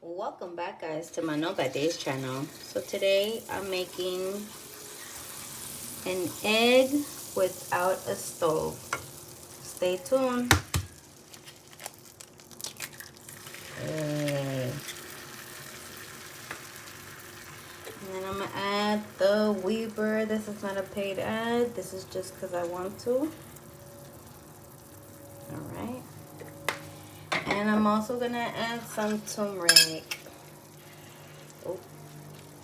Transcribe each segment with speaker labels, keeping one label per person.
Speaker 1: Welcome back, guys, to my No Bad Days channel. So today I'm making an egg without a stove. Stay tuned. Hey. And then I'm gonna add the Weber. This is not a paid ad. This is just because I want to. Alright. And I'm also gonna add some turmeric. Oh,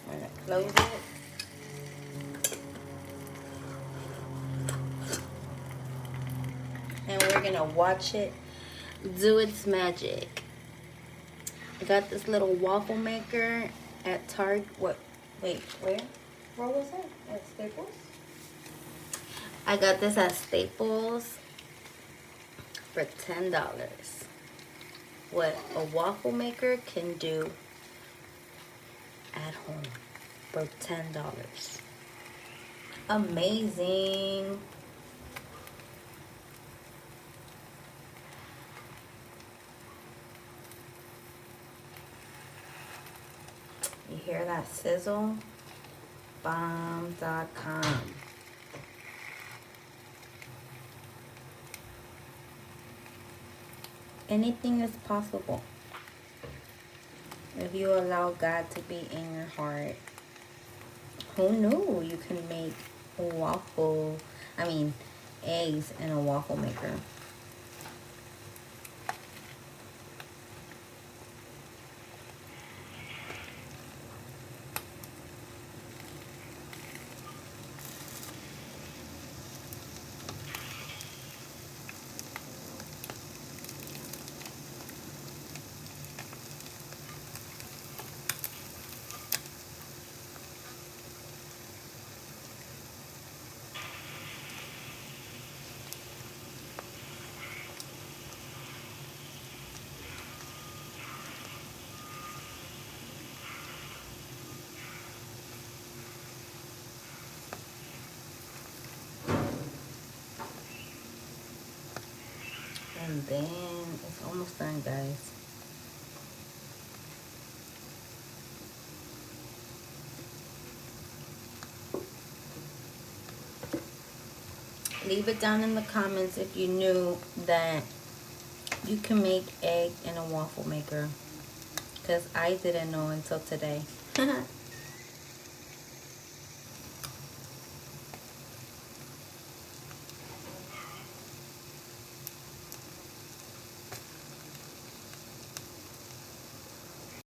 Speaker 1: I'm gonna close it. And we're gonna watch it do its magic. I got this little waffle maker at Target. Wait, where? Where was it? At Staples? I got this at Staples for $10. What a waffle maker can do at home for $10. Amazing. You hear that sizzle? Bomb.com. Anything is possible if you allow God to be in your heart. Who knew you can make eggs in a waffle maker? And then it's almost done, guys. Leave it down in the comments if you knew that you can make egg in a waffle maker, because I didn't know until today.